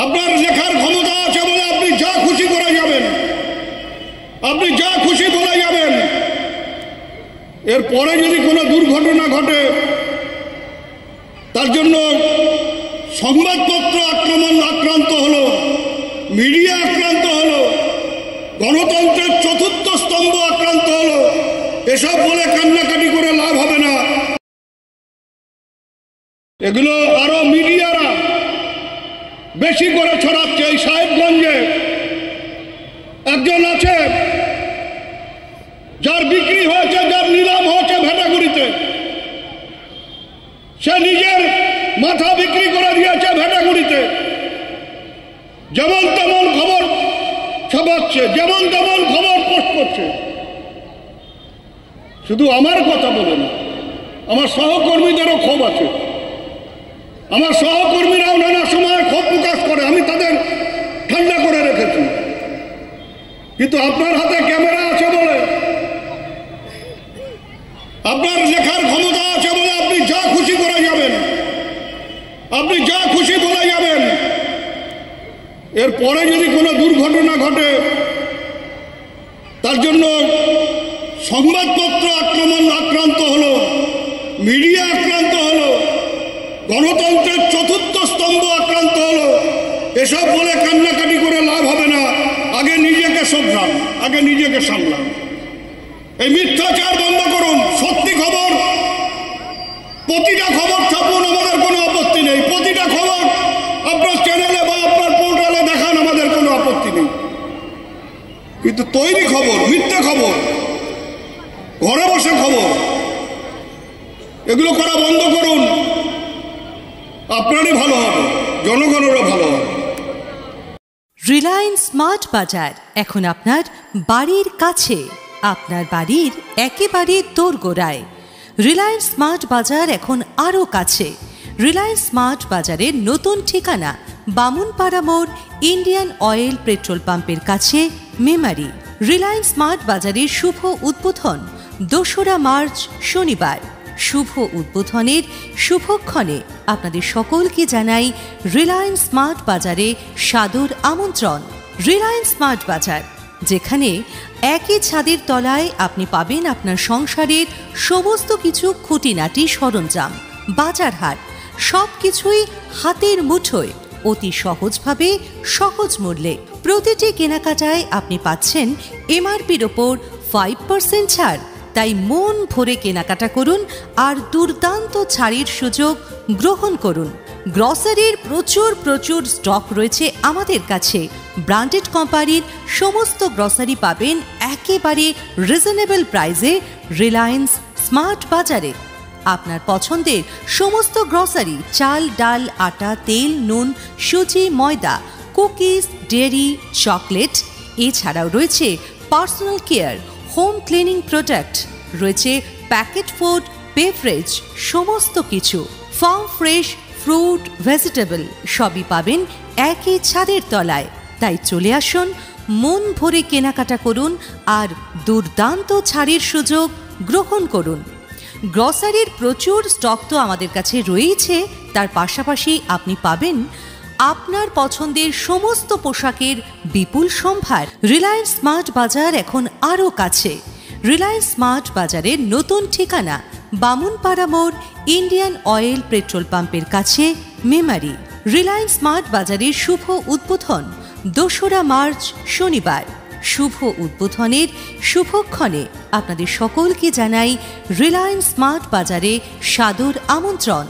আপনার লেখার ক্ষমতা আছে বলে আপনি যা খুশি করে যাবেন, আপনি যা খুশি বলে যাবেন। এরপরে যদি কোনো দুর্ঘটনা ঘটে তার জন্য সংবাদপত্র আক্রান্ত হলো, মিডিয়া আক্রান্ত হলো, গণতন্ত্রের চতুর্থ স্তম্ভ আক্রান্ত হলো, এসব বলে কান্নাকাটি করে লাভ হবে না। এগুলো আরো মিডিয়ারা বেশি করে ছড়াচ্ছে। এই সাহেবগঞ্জে একজন আছে যার বিক্রি হয়েছে, যার নিলাম হয়েছে ভেটাগুড়িতে, সে নিজের মাথা বিক্রি করে দিয়েছে ভেটাগুড়িতে। যেমন তেমন খবর ছাপাচ্ছে, যেমন তেমন খবর পোস্ট করছে। শুধু আমার কথা বলে না, আমার সহকর্মীদেরও ক্ষোভ আছে। আমার সহকর্মীরাও নানা সময় ক্ষোভ প্রকাশ করে, আমি তাদের ঠান্ডা করে রেখেছি। কিন্তু আপনার হাতে ক্যামেরা আছে বলে, আপনার লেখার ক্ষমতা আছে বলে আপনি যা খুশি করে যাবেন, আপনি যা খুশি বলে যাবেন। এরপরে যদি কোনো দুর্ঘটনা ঘটে তার জন্য সংবাদপত্র আক্রান্ত হলো, মিডিয়া আক্রান্ত হলো, গণতন্ত্রের চতুর্থ স্তম্ভ আক্রান্ত হলো, এসব বলে কান্নাকাটি করে লাভ হবে না। আগে নিজেকে শোধরান, আগে নিজেকে সামলান। এই মিথ্যাচার বন্ধ করুন। সত্যি খবর, প্রতিটা খবর ছাপুন, আমাদের কোনো আপত্তি নেই। প্রতিটা খবর আপনার চ্যানেলে বা আপনার পোর্টালে দেখান, আমাদের কোনো আপত্তি নেই। কিন্তু তৈরি খবর, মিথ্যা খবর, ঘরে বসে খবর, এগুলো করা বন্ধ করুন। আপনারই ভালো হবে, জনগণেরও ভালো হবে। রিলায়েন্স স্মার্ট বাজার এখন আপনার বাড়ির কাছে, আপনার বাড়ির একেবারে দোরগোড়ায়। রিলায়েন্স স্মার্ট বাজার এখন আরও কাছে। রিলায়েন্স স্মার্ট বাজারের নতুন ঠিকানা বামুনপাড়া মোড়, ইন্ডিয়ান অয়েল পেট্রোল পাম্পের কাছে, মেমারি। রিলায়েন্স স্মার্ট বাজারের শুভ উদ্বোধন 2রা মার্চ শনিবার। শুভ উদ্বোধনের শুভক্ষণে আপনাদের সকলকে জানাই রিলায়েন্স স্মার্ট বাজারে সাদর আমন্ত্রণ। রিলায়েন্স স্মার্ট বাজার, যেখানে একই ছাদের তলায় আপনি পাবেন আপনার সংসারের সমস্ত কিছু খুঁটিনাটি সরঞ্জাম, বাজার হাট, সব কিছুই হাতের মুঠোয়, অতি সহজভাবে, সহজ মূল্যে। প্রতিটি কেনাকাটায় আপনি পাচ্ছেন এমআরপির ওপর 5% ছাড়। তাই মন ভরে কেনাকাটা করুন আর দুর্দান্ত ছাড়ের সুযোগ গ্রহণ করুন। গ্রসারির প্রচুর স্টক রয়েছে আমাদের কাছে। ব্র্যান্ডেড কোম্পানির সমস্ত গ্রসারি পাবেন একেবারে রিজনেবল প্রাইসে রিলায়েন্স স্মার্ট বাজারে। আপনার পছন্দের সমস্ত গ্রসারি, চাল, ডাল, আটা, তেল, নুন, সুজি, ময়দা, কুকিজ, ডেয়ারি, চকলেট, এছাড়াও রয়েছে personal care, home cleaning product, রয়েছে প্যাকেট ফুড, বেভারেজ, সমস্ত কিছু। ফার্ম ফ্রেশ ফ্রুট, ভেজিটেবল সবই পাবেন একই ছাদের তলায়। তাই চলে আসুন, মন ভরে কেনাকাটা করুন আর দুর্দান্ত ছাড়ের সুযোগ গ্রহণ করুন। গ্রসারির প্রচুর স্টক তো আমাদের কাছে রয়েছে, তার পাশাপাশি আপনি পাবেন আপনার পছন্দের সমস্ত পোশাকের বিপুল সম্ভার। রিলায়েন্স স্মার্ট বাজার এখন আরও কাছে। রিলায়েন্স স্মার্ট বাজারের নতুন ঠিকানা বামুনপাড়া মোড়, ইন্ডিয়ান অয়েল পেট্রোল পাম্পের কাছে, মেমারি। রিলায়েন্স স্মার্ট বাজারের শুভ উদ্বোধন 2রা মার্চ শনিবার। শুভ উদ্বোধনের শুভক্ষণে আপনাদের সকলকে জানাই রিলায়েন্স স্মার্ট বাজারে সাদর আমন্ত্রণ।